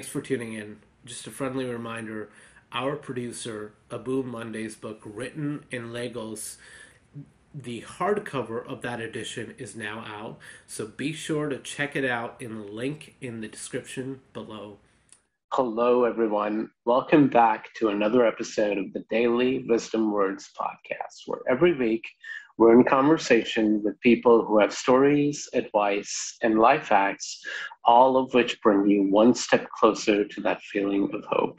thanks for tuning in. Just a friendly reminder, our producer, Abuh Monday's book, written in Lagos, the hardcover of that edition is now out, so be sure to check it out in the link in the description below. Hello, everyone. Welcome back to another episode of the Daily Wisdom Words podcast, where every week we're in conversation with people who have stories, advice, and life hacks, all of which bring you one step closer to that feeling of hope.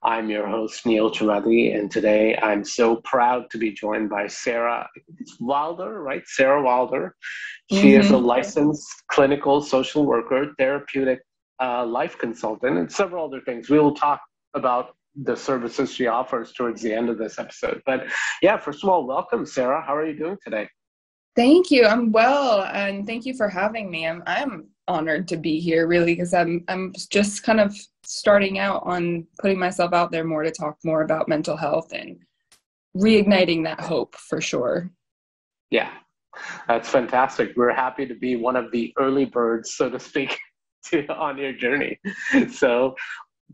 I'm your host, Neil Chumadi, and today I'm so proud to be joined by Sara Wilder, right? Sara Wilder. She is a licensed clinical social worker, therapeutic life consultant, and several other things. We will talk about the services she offers towards the end of this episode. But yeah, first of all, welcome, Sara. How are you doing today? Thank you. I'm well, and thank you for having me. I'm honored to be here, really, because I'm just kind of starting out on putting myself out there more to talk more about mental health and reigniting that hope for sure. Yeah, that's fantastic. We're happy to be one of the early birds, so to speak, on your journey. So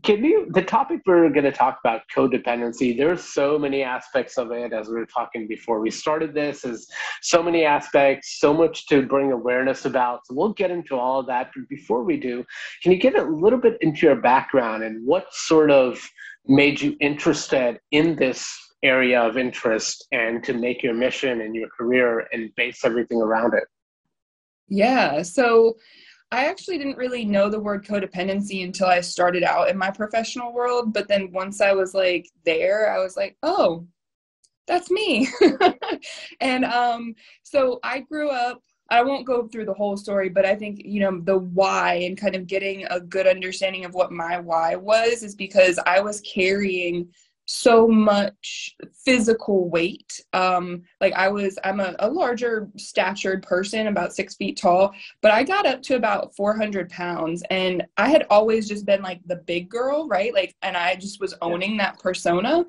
the topic we're going to talk about, codependency, there's so many aspects of it, as we were talking before we started this, is so many aspects, so much to bring awareness about. So we'll get into all of that. But before we do, can you get a little bit into your background and what sort of made you interested in this area of interest and to make your mission and your career and base everything around it? Yeah, so I actually didn't really know the word codependency until I started out in my professional world. But then once I was there, I was like, oh, that's me. And so I grew up, I won't go through the whole story, but I think, the why and kind of getting a good understanding of what my why was is because I was carrying so much physical weight. I'm a larger statured person, about 6 feet tall, but I got up to about 400 pounds, and I had always just been like the big girl, right? And I just was owning that persona.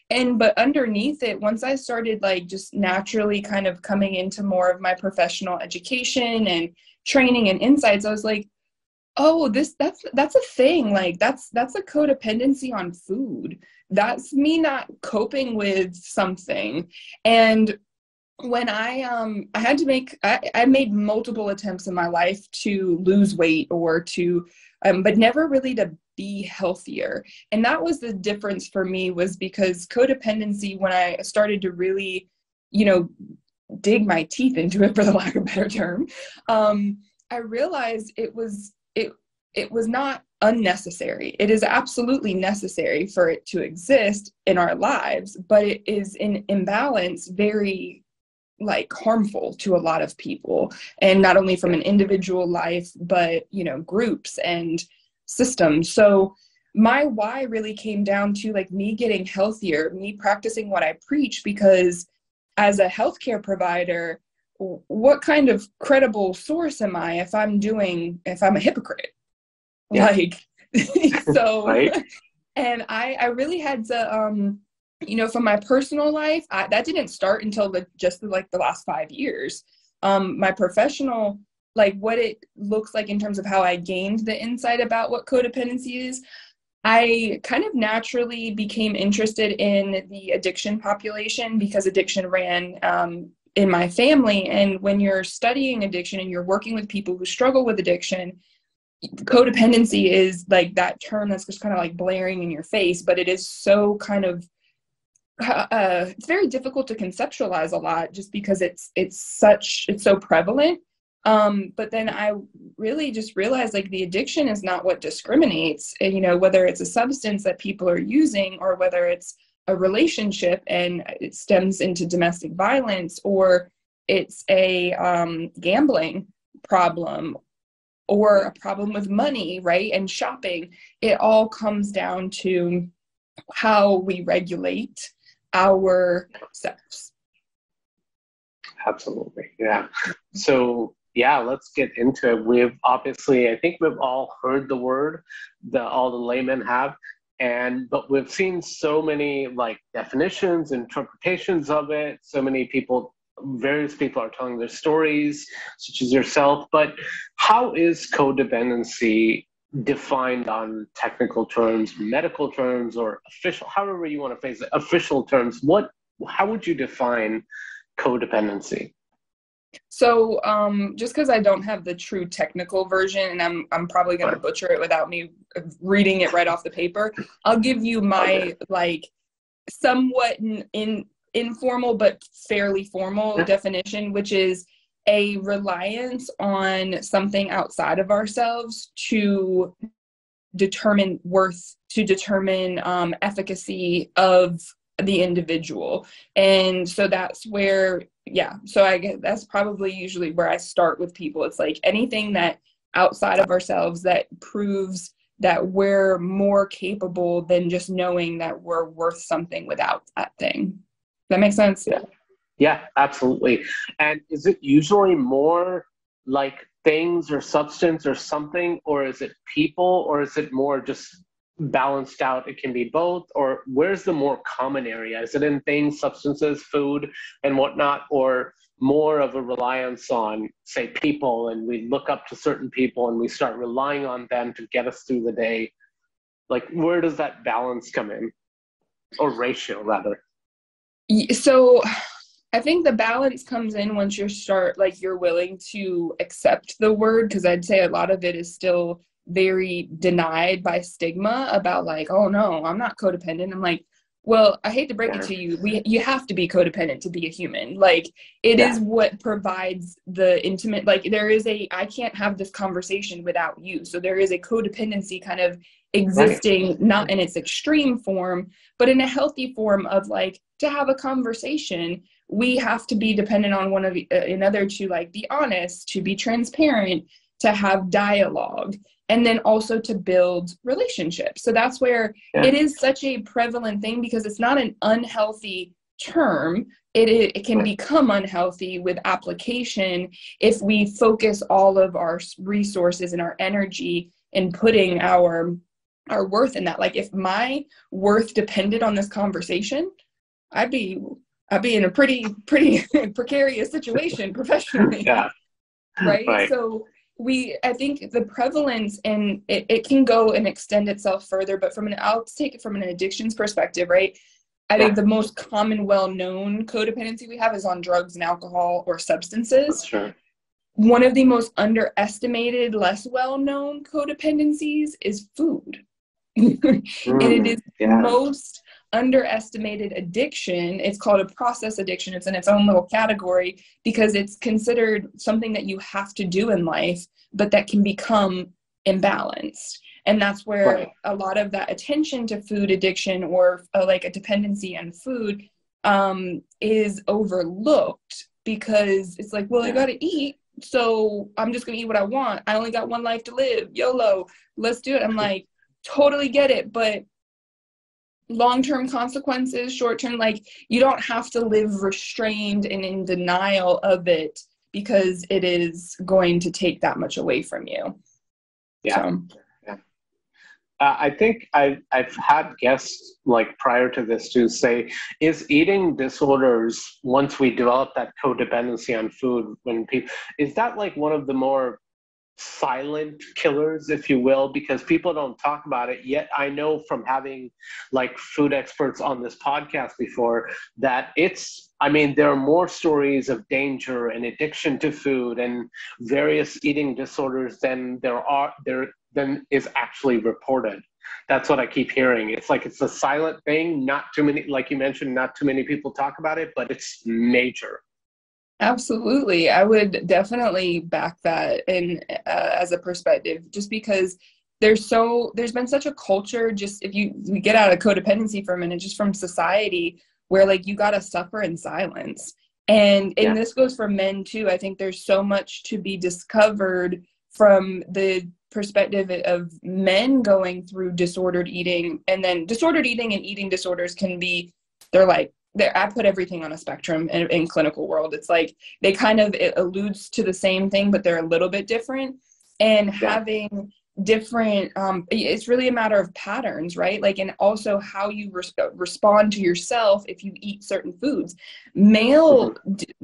But underneath it, once I started just naturally kind of coming into more of my professional education and training and insights, I was like, oh, that's a thing. That's a codependency on food. That's me not coping with something. And when I had to I made multiple attempts in my life to lose weight or to, but never really to be healthier. And that was the difference for me, was because codependency, when I started to really, dig my teeth into it, for the lack of a better term, I realized it was not unnecessary. It is absolutely necessary for it to exist in our lives, but it is in imbalance very harmful to a lot of people, and not only from an individual life, but groups and systems. So my why really came down to me getting healthier, me practicing what I preach, because as a healthcare provider, what kind of credible source am I if I'm a hypocrite? Yeah. So, right. And I really had to, from my personal life, that didn't start until the last 5 years. My professional, what it looks like in terms of how I gained the insight about what codependency is, I kind of naturally became interested in the addiction population because addiction ran in my family. And when you're studying addiction and you're working with people who struggle with addiction, codependency is that term that's just kind of blaring in your face, but it is so kind of it's very difficult to conceptualize a lot, just because it's so prevalent. But then I really just realized the addiction is not what discriminates, whether it's a substance that people are using or whether it's a relationship and it stems into domestic violence, or it's a gambling problem, or a problem with money, right? And shopping. It all comes down to how we regulate ourselves. Absolutely. Yeah. So let's get into it. I think we've all heard the word, all the laymen have, but we've seen so many definitions, interpretations of it. So many people, various people are telling their stories, such as yourself. But how is codependency defined on technical terms, medical terms, or official, however you want to phrase it, official terms, how would you define codependency? So just because I don't have the true technical version, and I'm probably going to butcher it without me reading it right off the paper, I'll give you my like somewhat informal but fairly formal definition, which is a reliance on something outside of ourselves to determine worth, to determine efficacy of the individual. And so that's where, so I guess that's probably usually where I start with people. It's like anything that outside of ourselves that proves that we're more capable than just knowing that we're worth something without that thing. Does that make sense? Yeah, absolutely. And is it usually more like things or substance or something, or is it people, or is it more just balanced out? It can be both, or where's the more common area? Is it in things, substances, food, and whatnot, or more of a reliance on, say, people, and we look up to certain people and we start relying on them to get us through the day? Like, where does that balance come in, or ratio rather? So I think the balance comes in once you're willing to accept the word, because I'd say a lot of it is still very denied by stigma about like, oh no, I'm not codependent. I'm like, well, I hate to break it to you. You have to be codependent to be a human. Like it is what provides the intimate, like I can't have this conversation without you. So there is a codependency kind of existing, not in its extreme form, but in a healthy form of like, to have a conversation, we have to be dependent on one of another to like be honest, to be transparent, to have dialogue, and then also to build relationships. So that's where it is such a prevalent thing, because it's not an unhealthy term. It can become unhealthy with application if we focus all of our resources and our energy in putting our worth in that. Like if my worth depended on this conversation, I'd be in a pretty precarious situation professionally. Right? So I think the prevalence, and it can go and extend itself further, but I'll take it from an addictions perspective, right? I think the most common, well-known codependency we have is on drugs and alcohol or substances. Sure. One of the most underestimated, less well-known codependencies is food. And it is most underestimated addiction. It's called a process addiction. It's in its own little category because it's considered something that you have to do in life, but that can become imbalanced. And that's where a lot of that attention to food addiction or like a dependency on food is overlooked, because it's like, well, I got to eat, so I'm just going to eat what I want. I only got one life to live. YOLO, let's do it. I'm like, totally get it, but long-term consequences, short-term, like you don't have to live restrained and in denial of it because it is going to take that much away from you. I think I've had guests like prior to this to say, is eating disorders, once we develop that codependency on food, is that like one of the more silent killers, if you will, because people don't talk about it yet? I know from having like food experts on this podcast before that there are more stories of danger and addiction to food and various eating disorders than than is actually reported. That's what I keep hearing. It's like it's a silent thing. Not too many, like you mentioned, not too many people talk about it, but it's major. Absolutely. I would definitely back that in as a perspective, just because there's been such a culture, just if we get out of codependency for a minute, just from society, where like you got to suffer in silence. And this goes for men too. I think there's so much to be discovered from the perspective of men going through disordered eating, and then disordered eating and eating disorders I put everything on a spectrum in clinical world. It's like it alludes to the same thing, but they're a little bit different. And having different, it's really a matter of patterns, right? Like, and also how you respond to yourself if you eat certain foods. Male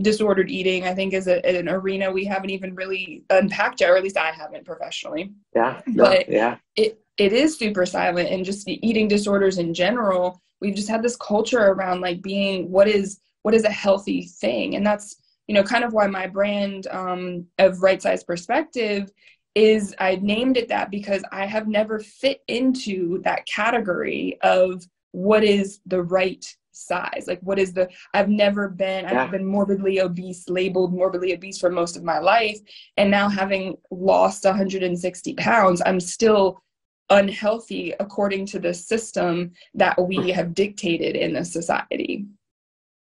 disordered eating, I think, is an arena we haven't even really unpacked yet, or at least I haven't professionally. But it is super silent. And just the eating disorders in general, we've just had this culture around like being, what is a healthy thing? And that's, you know, kind of why my brand of Right Size Perspective is, I named it that because I have never fit into that category of what is the right size. Like, what is I've been morbidly obese, labeled morbidly obese for most of my life. And now, having lost 160 pounds, I'm still unhealthy according to the system that we have dictated in the society.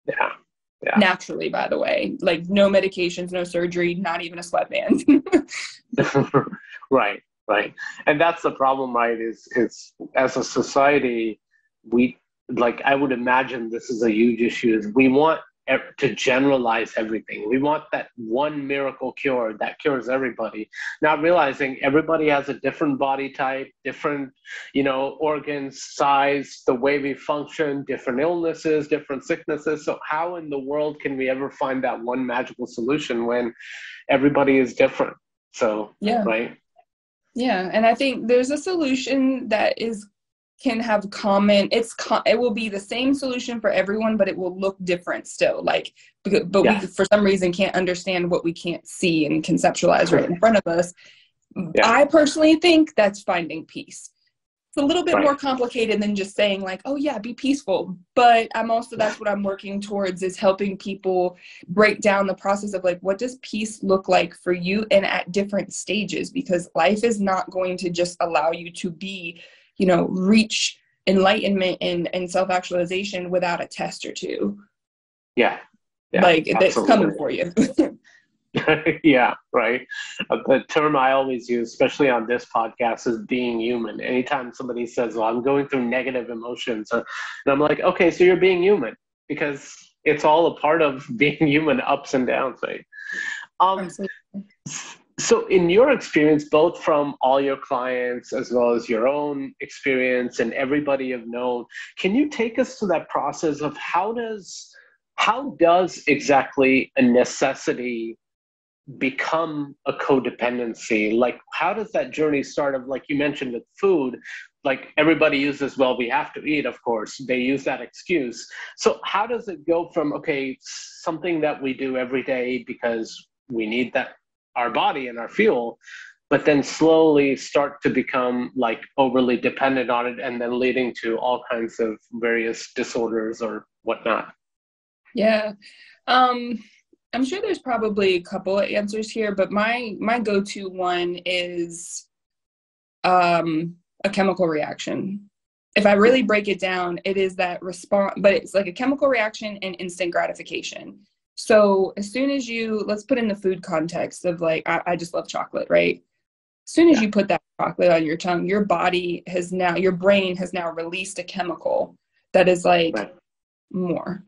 Yeah. Naturally, by the way, like no medications, no surgery, not even a sweatband. Right. And that's the problem, right? Is as a society, we, like, I would imagine this is a huge issue, is we want to generalize everything. We want that one miracle cure that cures everybody, not realizing everybody has a different body type, different, you know, organs, size, the way we function, different illnesses, different sicknesses. So how in the world can we ever find that one magical solution when everybody is different? So, right. Yeah. And I think there's a solution that can have common, it will be the same solution for everyone, but it will look different still. Like, but we, for some reason, can't understand what we can't see and conceptualize right in front of us. I personally think that's finding peace. It's a little bit more complicated than just saying like, oh yeah, be peaceful. But that's what I'm working towards, is helping people break down the process of like, what does peace look like for you and at different stages? Because life is not going to just allow you to be, you know, reach enlightenment and self-actualization without a test or two. Yeah. Like, that's coming for you. Yeah, right. The term I always use, especially on this podcast, is being human. Anytime somebody says, well, I'm going through negative emotions, and I'm like, okay, so you're being human, because it's all a part of being human, ups and downs, right? So in your experience, both from all your clients as well as your own experience and everybody you've known, can you take us to that process of how does exactly a necessity become a codependency? Like, how does that journey start? Of, like you mentioned with food, like everybody uses, well, we have to eat, of course. They use that excuse. So how does it go from, okay, something that we do every day because we need that, our body and our fuel, but then slowly start to become like overly dependent on it, and then leading to all kinds of various disorders or whatnot? Yeah. I'm sure there's probably a couple of answers here, but my go-to one is a chemical reaction. If I really break it down, it is that response, but it's like a chemical reaction and instant gratification. So as soon as let's put in the food context of like, I just love chocolate, right? As soon as you put that chocolate on your tongue, your brain has now released a chemical that is like, more.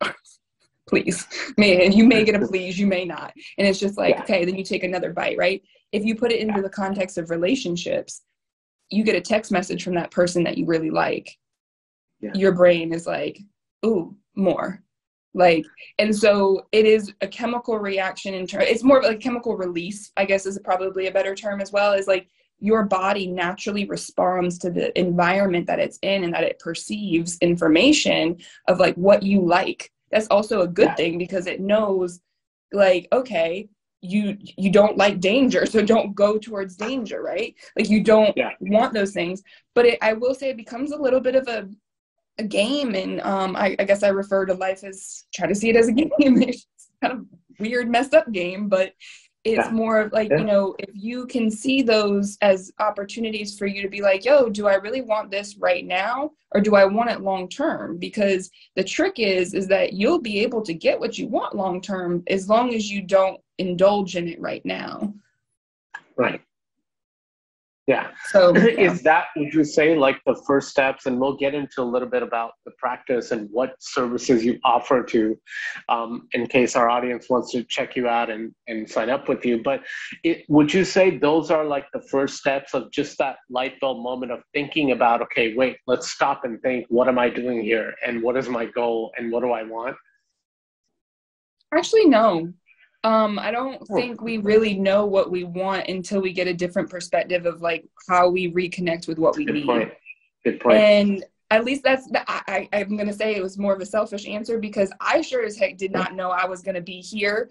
Please. Man, you may get a please, you may not. And it's just like, okay, then you take another bite, right? If you put it into the context of relationships, you get a text message from that person that you really like. Your brain is like, ooh, more. Like, and so it is a chemical reaction it's more of like chemical release, I guess, is probably a better term as well, is like your body naturally responds to the environment that it's in and that it perceives information of like what you like. That's also a good thing, because it knows like, okay, you don't like danger, so don't go towards danger, right? Like, you don't want those things. But I will say it becomes a little bit of a game, and I guess I refer to life as, try to see it as a game. It's kind of weird, messed up game, but it's more of like, you know, if you can see those as opportunities for you to be like, yo, do I really want this right now, or do I want it long term? Because the trick is that you'll be able to get what you want long term as long as you don't indulge in it right now. Right. Yeah. So yeah. Is that, would you say, like the first steps? And we'll get into a little bit about the practice and what services you offer to, in case our audience wants to check you out and sign up with you. But would you say those are like the first steps of just that light bulb moment of thinking about, okay, wait, let's stop and think, what am I doing here? And what is my goal? And what do I want? Actually, no. I don't think we really know what we want until we get a different perspective of like how we reconnect with what we Good need. point. Good point. And at least I'm going to say it was more of a selfish answer, because I sure as heck did not know I was going to be here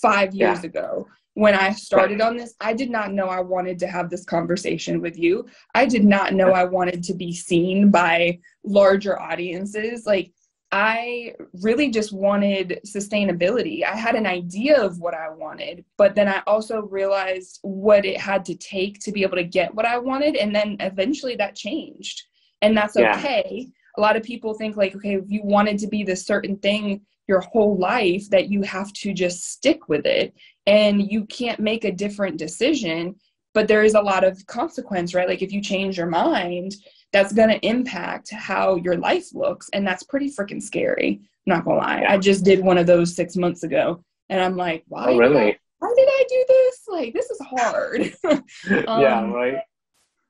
5 years ago. When I started on this, I did not know I wanted to have this conversation with you. I did not know I wanted to be seen by larger audiences. Like, I really just wanted sustainability. I had an idea of what I wanted, but then I also realized what it had to take to be able to get what I wanted. And then eventually that changed, and that's okay. A lot of people think like, okay, if you wanted to be this certain thing your whole life, that you have to just stick with it and you can't make a different decision. But there is a lot of consequence, right? Like if you change your mind, that's going to impact how your life looks. And that's pretty freaking scary. I'm not going to lie. I just did one of those 6 months ago. And I'm like, why did I do this? Like, this is hard. Yeah, right.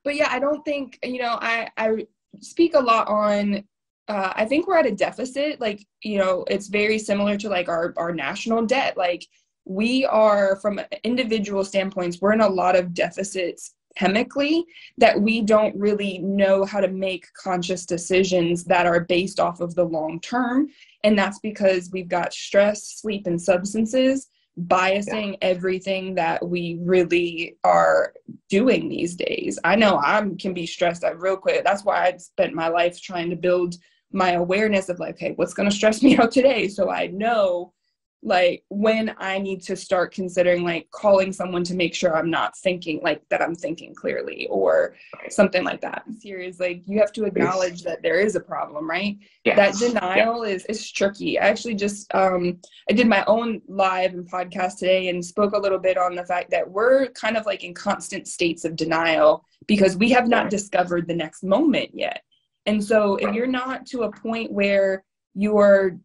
But yeah, I don't think, I speak a lot on, I think we're at a deficit. Like, it's very similar to like our national debt. Like, we are, from individual standpoints, we're in a lot of deficits chemically, that we don't really know how to make conscious decisions that are based off of the long term. And that's because we've got stress, sleep, and substances biasing everything that we really are doing these days. I know I can be stressed out real quick. That's why I spent my life trying to build my awareness of like, hey, what's going to stress me out today? So I know like when I need to start considering like calling someone to make sure I'm not thinking like that I'm thinking clearly or something like that. Serious, like you have to acknowledge that there is a problem, right? That denial is tricky. I actually just I did my own live and podcast today and spoke a little bit on the fact that we're kind of like in constant states of denial because we have not discovered the next moment yet. And so if you're not to a point where you're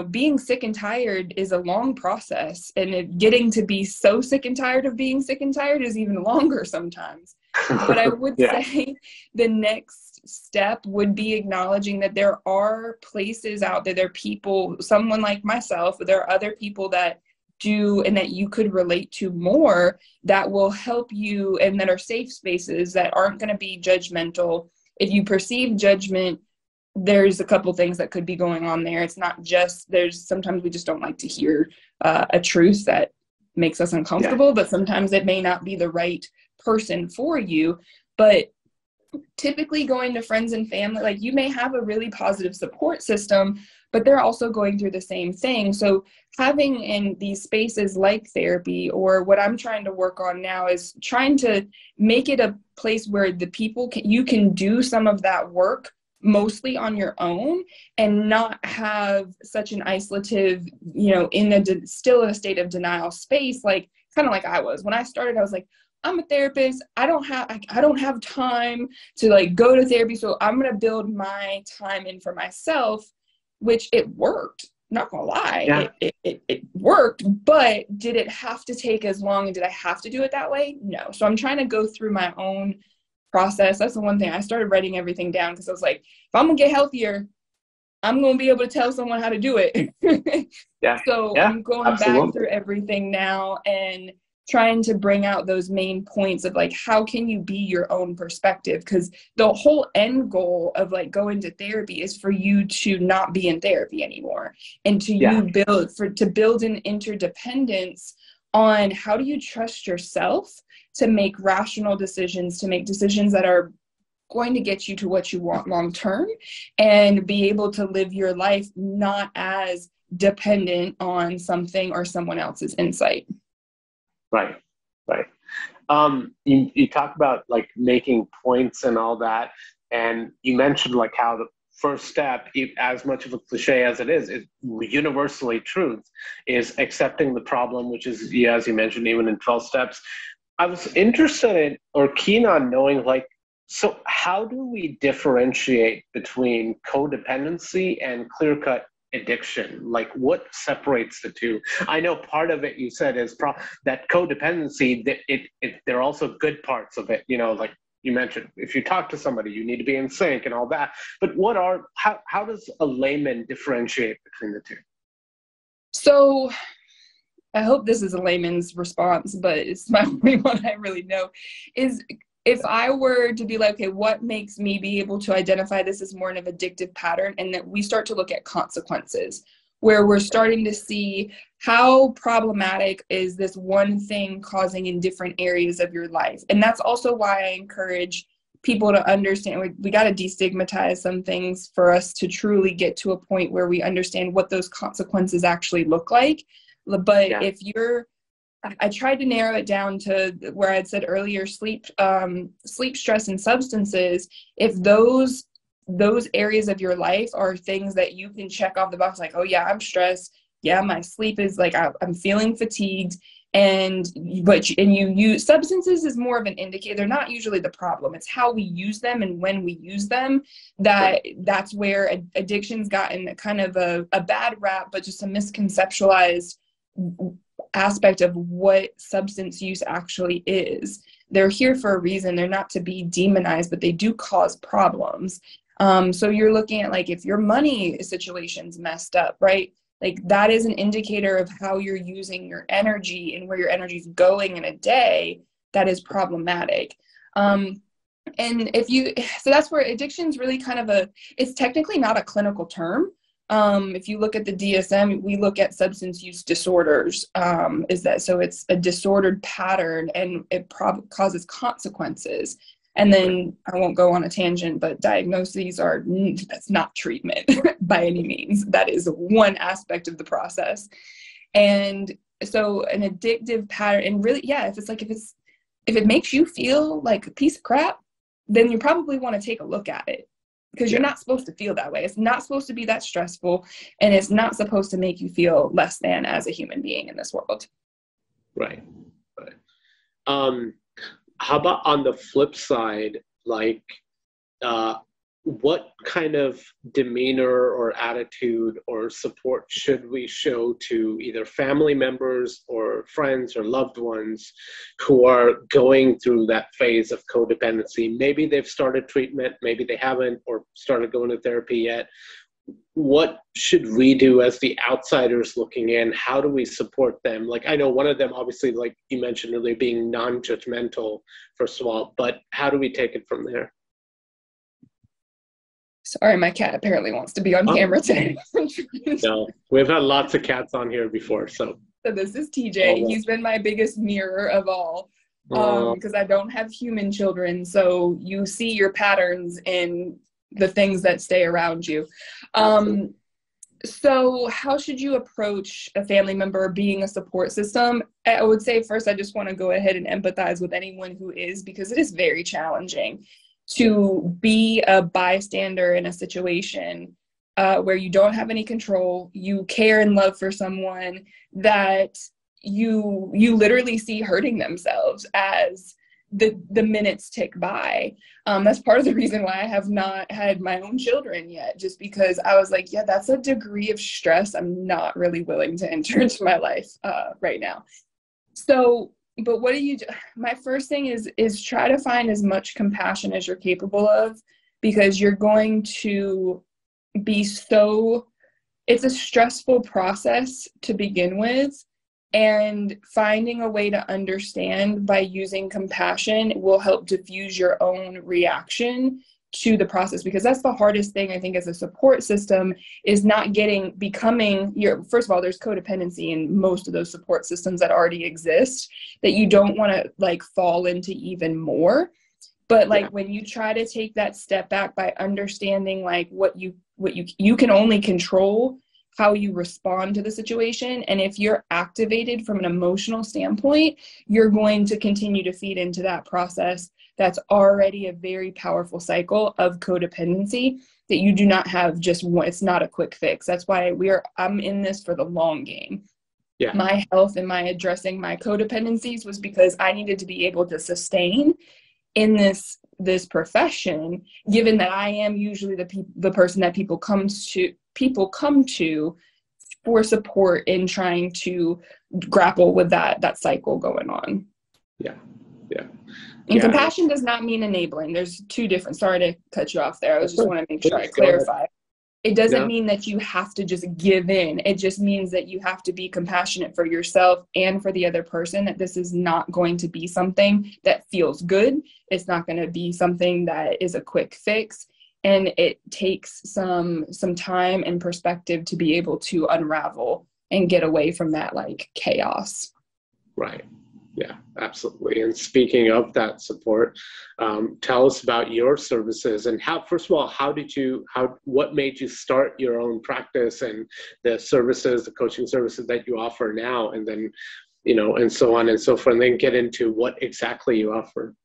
being sick and tired is a long process, and getting to be so sick and tired of being sick and tired is even longer sometimes. But I would say the next step would be acknowledging that there are places out there, there are people, someone like myself, there are other people that do and that you could relate to more that will help you and that are safe spaces that aren't going to be judgmental. If you perceive judgment, there's a couple things that could be going on there. It's not just, sometimes we just don't like to hear a truth that makes us uncomfortable, but sometimes it may not be the right person for you. But typically going to friends and family, like you may have a really positive support system, but they're also going through the same thing. So having in these spaces like therapy, or what I'm trying to work on now is trying to make it a place where the people you can do some of that work mostly on your own and not have such an isolative, still in a state of denial space, like kind of like I was. When I started, I was like, I'm a therapist. I don't have time to like go to therapy. So I'm going to build my time in for myself, which it worked. Not gonna lie, it worked, but did it have to take as long and did I have to do it that way? No. So I'm trying to go through my own process. That's the one thing. I started writing everything down because I was like, if I'm gonna get healthier, I'm gonna be able to tell someone how to do it. I'm going back through everything now and trying to bring out those main points of like, how can you be your own perspective? Because the whole end goal of like going to therapy is for you to not be in therapy anymore, and to build an interdependence on how do you trust yourself to make rational decisions, to make decisions that are going to get you to what you want long term, and be able to live your life not as dependent on something or someone else's insight. Right. You talk about like making points and all that, and you mentioned like how the first step, as much of a cliche as it is universally truth, is accepting the problem, which is, as you mentioned, even in 12 steps, I was interested in or keen on knowing, like, so how do we differentiate between codependency and clear-cut addiction? Like, what separates the two? I know part of it you said is that codependency, that there are also good parts of it, you know, like you mentioned, if you talk to somebody, you need to be in sync and all that. But how does a layman differentiate between the two? So I hope this is a layman's response, but it's my only one I really know, is if I were to be like, okay, what makes me be able to identify this as more of an addictive pattern, and that we start to look at consequences, where we're starting to see how problematic is this one thing causing in different areas of your life. And that's also why I encourage people to understand we got to destigmatize some things for us to truly get to a point where we understand what those consequences actually look like. But if I tried to narrow it down to where I'd said earlier, sleep, stress, and substances. If those areas of your life are things that you can check off the box, like, oh yeah, I'm stressed. Yeah, my sleep is like, I'm feeling fatigued. And you use substances is more of an indicator. They're not usually the problem. It's how we use them and when we use them. That's where addiction's gotten kind of a bad rap, but just a misconceptualized aspect of what substance use actually is. They're here for a reason. They're not to be demonized, but they do cause problems. So you're looking at, like, if your money situation's messed up, right? Like, that is an indicator of how you're using your energy and where your energy is going in a day. That is problematic. And so that's where addiction's really kind of it's technically not a clinical term. If you look at the DSM, we look at substance use disorders. So it's a disordered pattern, and it causes consequences. And then I won't go on a tangent, but diagnoses that's not treatment by any means. That is one aspect of the process. And so an addictive pattern, and really, if it makes you feel like a piece of crap, then you probably want to take a look at it. Because you're not supposed to feel that way. It's not supposed to be that stressful, and it's not supposed to make you feel less than as a human being in this world. Right. How about on the flip side, like, what kind of demeanor or attitude or support should we show to either family members or friends or loved ones who are going through that phase of codependency? Maybe they've started treatment, maybe they haven't, or started going to therapy yet. What should we do as the outsiders looking in? How do we support them? Like, I know one of them, obviously, like you mentioned earlier, being non-judgmental, first of all, but how do we take it from there? Sorry, my cat apparently wants to be on camera today. No, we've had lots of cats on here before, so. So this is TJ. He's been my biggest mirror of all, because I don't have human children, so you see your patterns in the things that stay around you. So how should you approach a family member being a support system? I would say first, I just want to go ahead and empathize with anyone who is, because it is very challenging to be a bystander in a situation where you don't have any control, you care and love for someone that you literally see hurting themselves as the minutes tick by. That's part of the reason why I have not had my own children yet, just because I was like, yeah, that's a degree of stress I'm not really willing to enter into my life right now. So, but what do you do? My first thing is try to find as much compassion as you're capable of, because you're going to be it's a stressful process to begin with, and finding a way to understand by using compassion will help diffuse your own reaction to the process, because that's the hardest thing, I think, as a support system, is not becoming first of all, there's codependency in most of those support systems that already exist that you don't want to like fall into even more. But like when you try to take that step back by understanding like what you can only control how you respond to the situation. And if you're activated from an emotional standpoint, you're going to continue to feed into that process that's already a very powerful cycle of codependency that you do not have just one. It's not a quick fix. That's why I'm in this for the long game. my health and my addressing my codependencies was because I needed to be able to sustain in this profession, given that I am usually the person that people come to for support in trying to grapple with that cycle going on. Yeah. And compassion does not mean enabling. There's two different, sorry to cut you off there. I just want to make sure I clarify. It doesn't mean that you have to just give in. It just means that you have to be compassionate for yourself and for the other person, that this is not going to be something that feels good. It's not going to be something that is a quick fix. And it takes some time and perspective to be able to unravel and get away from that like chaos. Right. Yeah, absolutely. And speaking of that support, tell us about your services and first of all, what made you start your own practice and the coaching services that you offer now, and then, and so on and so forth, and then get into what exactly you offer.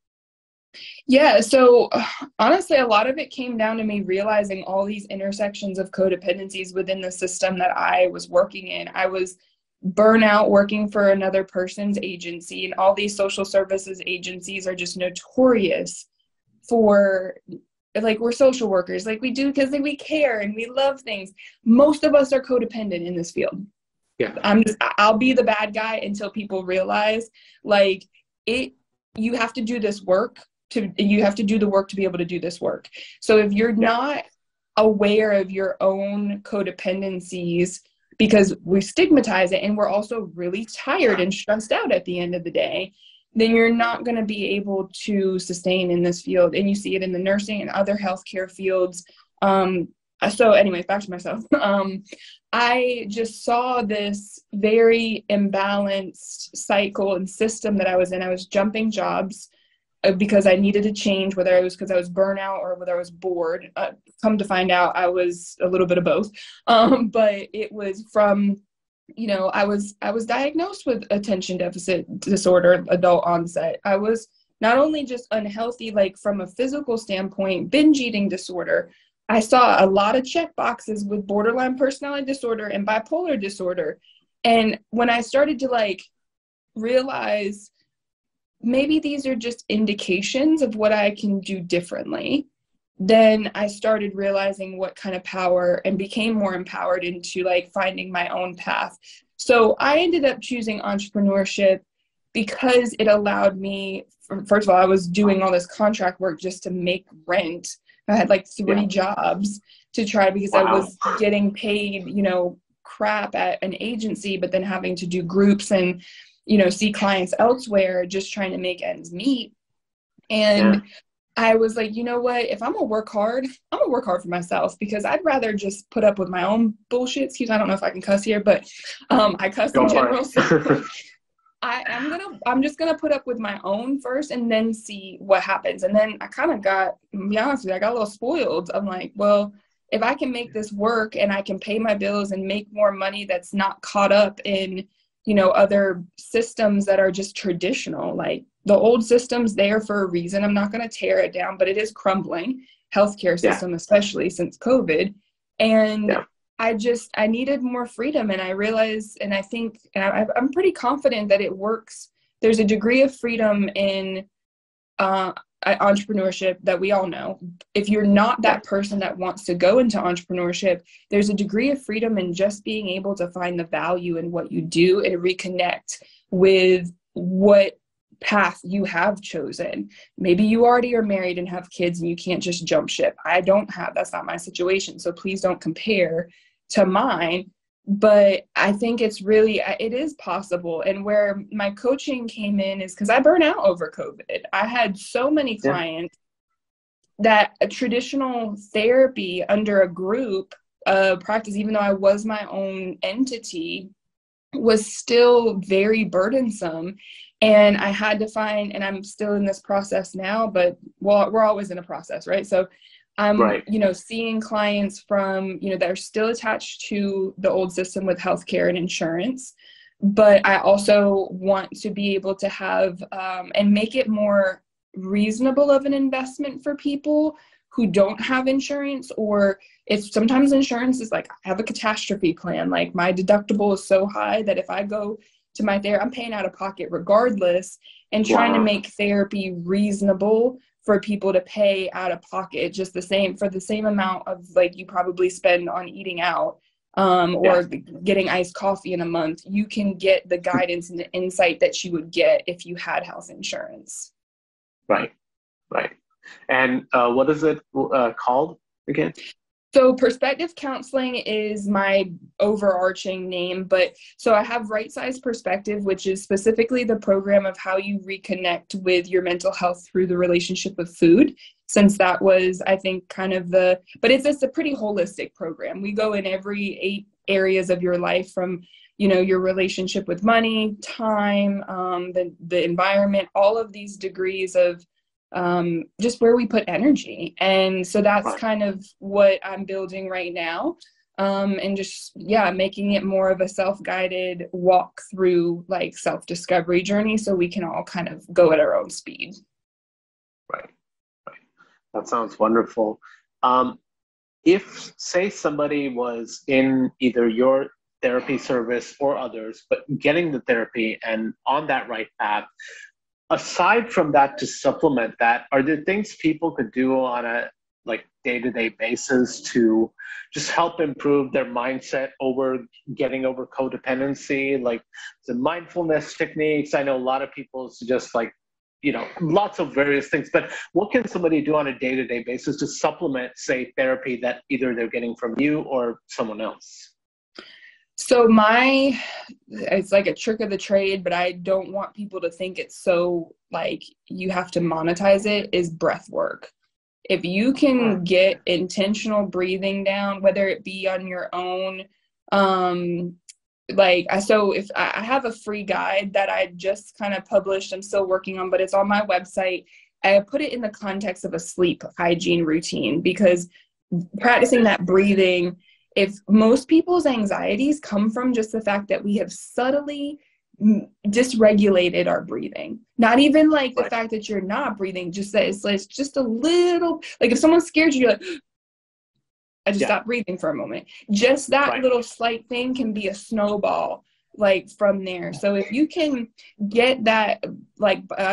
Yeah. So honestly, a lot of it came down to me realizing all these intersections of codependencies within the system that I was working in. I was burnout working for another person's agency, and all these social services agencies are just notorious for, like, we're social workers, like we do because we care and we love things. Most of us are codependent in this field. Yeah. I'll be the bad guy until people realize, like, you have to do this work you have to do the work to be able to do this work. So if you're not aware of your own codependencies, because we stigmatize it and we're also really tired and stressed out at the end of the day, then you're not going to be able to sustain in this field. And you see it in the nursing and other healthcare fields. So anyways, back to myself. I just saw this very imbalanced cycle and system that I was in. I was jumping jobs because I needed to change, whether it was because I was burnout or whether I was bored. Come to find out, I was a little bit of both. But it was from, I was diagnosed with attention deficit disorder, adult onset. I was not only just unhealthy, like from a physical standpoint, binge eating disorder. I saw a lot of check boxes with borderline personality disorder and bipolar disorder. And when I started to realize maybe these are just indications of what I can do differently, then I started realizing what kind of power and became more empowered into finding my own path. So I ended up choosing entrepreneurship because it allowed me, first of all, I was doing all this contract work just to make rent. I had 3 jobs to try because I was getting paid, crap at an agency, but then having to do groups and see clients elsewhere, just trying to make ends meet. And I was like, you know what, if I'm gonna work hard, I'm gonna work hard for myself, because I'd rather just put up with my own bullshit. Excuse me, I don't know if I can cuss here, but I cuss in general. So I'm just gonna put up with my own first and then see what happens. And then I kind of got, to be honest with you, I got a little spoiled. I'm like, well, if I can make this work and I can pay my bills and make more money that's not caught up in other systems that are just traditional, like the old system's there for a reason. I'm not going to tear it down, but it is crumbling, healthcare system, especially since COVID. And I needed more freedom. And I realized, and I think, and I'm pretty confident that it works. There's a degree of freedom in entrepreneurship that we all know. If you're not that person that wants to go into entrepreneurship, there's a degree of freedom in just being able to find the value in what you do and reconnect with what path you have chosen. Maybe you already are married and have kids and you can't just jump ship. That's not my situation. So please don't compare to mine. But I think it is possible. And where my coaching came in is because I burned out over COVID. I had so many clients that a traditional therapy under a group practice, even though I was my own entity, was still very burdensome. And I had to find, and I'm still in this process now, but we're always in a process, right? So I'm, seeing clients from, that are still attached to the old system with healthcare and insurance, but I also want to be able to have, and make it more reasonable of an investment for people who don't have insurance, or if sometimes insurance is like, I have a catastrophe plan, like my deductible is so high that if I go to my therapist, I'm paying out of pocket regardless, and trying to make therapy reasonable for people to pay out of pocket just the same, for the same amount of like you probably spend on eating out, or getting iced coffee in a month. You can get the guidance and the insight that you would get if you had health insurance. Right. And what is it called again? So perspective counseling is my overarching name, but so I have Right Size Perspective, which is specifically the program of how you reconnect with your mental health through the relationship with food, since that was, I think, kind of but it's a pretty holistic program. We go in every 8 areas of your life, from, your relationship with money, time, the environment, all of these degrees of just where we put energy. And so that's kind of what I'm building right now. And just, making it more of a self-guided walk through like self-discovery journey, so we can all kind of go at our own speed. Right. That sounds wonderful. If, say, somebody was in either your therapy service or others, but getting the therapy and on that right path, aside from that, to supplement that, are there things people could do on a day-to-day basis to just help improve their mindset getting over codependency? Like the mindfulness techniques. I know a lot of people suggest lots of various things, but what can somebody do on a day-to-day basis to supplement, say, therapy that either they're getting from you or someone else? So it's like a trick of the trade, but I don't want people to think it's so like you have to monetize it, is breath work. If you can get intentional breathing down, whether it be on your own, if I have a free guide that I just kind of published, I'm still working on, but it's on my website. I put it in the context of a sleep hygiene routine, because practicing that breathing, if most people's anxieties come from just the fact that we have subtly dysregulated our breathing, not even like the fact that you're not breathing, just that it's just a little, like if someone's scared you, you're like, I just stopped breathing for a moment. Just that little slight thing can be a snowball from there. So if you can get that,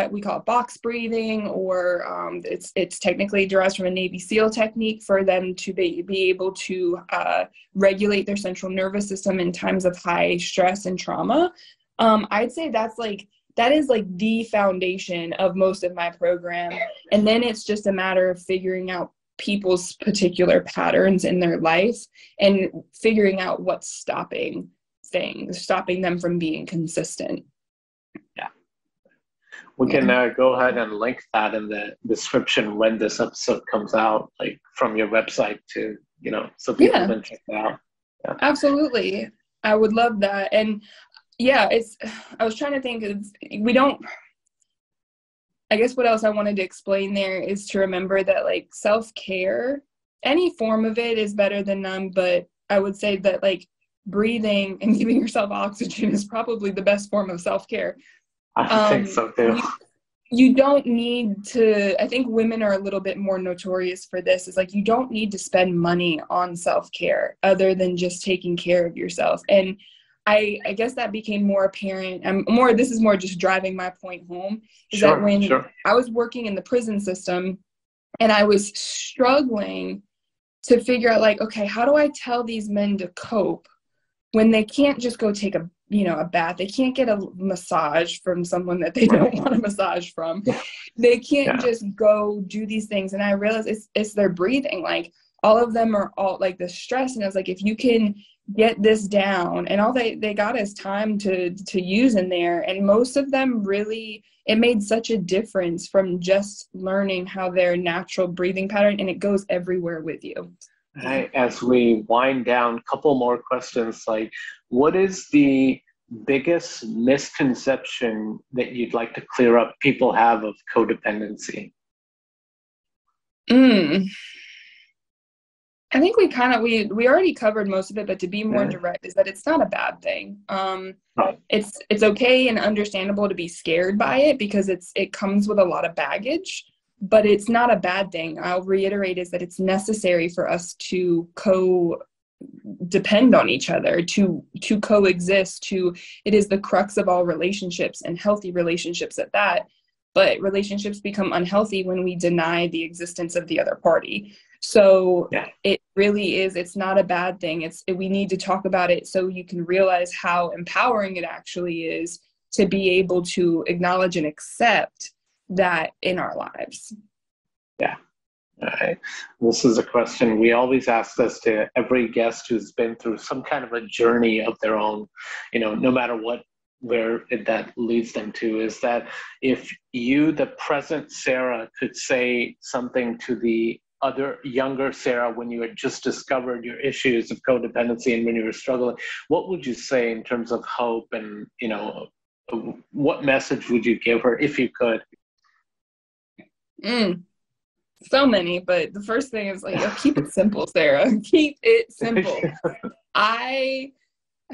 we call it box breathing, or it's technically derives from a Navy SEAL technique for them to be able to regulate their central nervous system in times of high stress and trauma. I'd say that is the foundation of most of my program. And then it's just a matter of figuring out people's particular patterns in their life and figuring out what's stopping them from being consistent. Yeah. We can go ahead and link that in the description when this episode comes out, from your website to, so people can check it out. Yeah. Absolutely. I would love that. And I was trying to think of, I guess what else I wanted to explain there is to remember that self-care, any form of it is better than none, but I would say that breathing and giving yourself oxygen is probably the best form of self-care. I think so too. You don't need to, I think women are a little bit more notorious for this, is you don't need to spend money on self-care other than just taking care of yourself. And I guess that became more apparent. This is more just driving my point home, is that when I was working in the prison system and I was struggling to figure out okay, how do I tell these men to cope when they can't just go take a bath? They can't get a massage from someone that they don't want a massage from. They can't just go do these things. And I realized it's their breathing. All of them are all the stress. And I was if you can get this down, and all they got is time to use in there. And most of them really, it made such a difference from just learning how their natural breathing pattern, and it goes everywhere with you. Right. As we wind down, a couple more questions, what is the biggest misconception that you'd like to clear up people have of codependency? I think we already covered most of it, but to be more direct, is that it's not a bad thing. It's okay and understandable to be scared by it, because it comes with a lot of baggage. but it's not a bad thing. I'll reiterate is that it's necessary for us to depend on each other, to coexist, it is the crux of all relationships, and healthy relationships at that. But relationships become unhealthy when we deny the existence of the other party. So it really is, it's not a bad thing. We need to talk about it so you can realize how empowering it actually is to be able to acknowledge and accept that in our lives. Yeah. All right. This is a question we always ask this to every guest who's been through some kind of a journey of their own, no matter where that leads them to, is that if you, the present Sarah, could say something to the other younger Sarah when you had just discovered your issues of codependency and when you were struggling, what would you say in terms of hope, and what message would you give her if you could? So many, but the first thing is keep it simple, Sarah. Keep it simple. I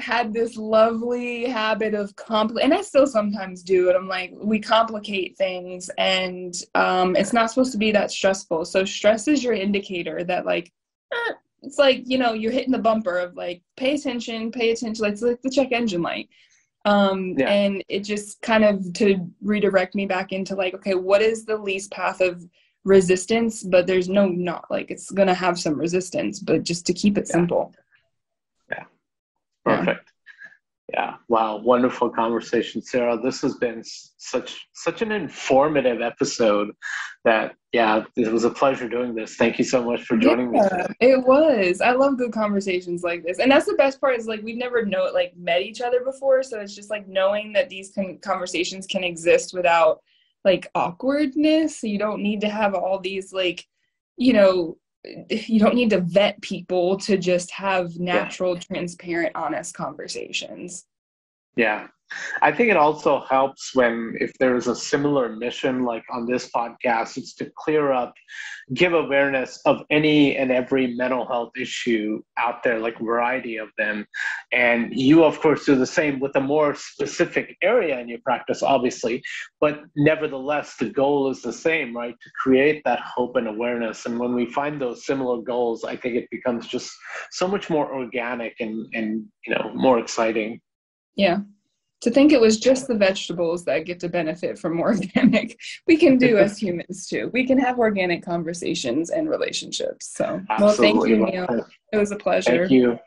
had this lovely habit of and I still sometimes do it. I'm like, we complicate things, and it's not supposed to be that stressful. So stress is your indicator that it's you're hitting the bumper of pay attention. It's like the check engine light. And it just kind of to redirect me back into okay, what is the least path of resistance? But there's not it's going to have some resistance, but just to keep it simple. Yeah. Perfect. Yeah. Wow. Wonderful conversation, Sarah. This has been such an informative episode that, it was a pleasure doing this. Thank you so much for joining me today. It was. I love good conversations like this. And that's the best part is we've never met each other before. So it's just knowing that these conversations can exist without awkwardness. You don't need to have all these you don't need to vet people to just have natural, transparent, honest conversations. Yeah. I think it also helps if there's a similar mission, like on this podcast, it's to clear up, give awareness of any and every mental health issue out there, variety of them. And you, of course, do the same with a more specific area in your practice, obviously, but nevertheless, the goal is the same, right? To create that hope and awareness. And when we find those similar goals, I think it becomes just so much more organic and more exciting. Yeah. To think it was just the vegetables that get to benefit from organic, we can do as humans too. We can have organic conversations and relationships. So, Absolutely. Well, thank you, Neil. It was a pleasure. Thank you.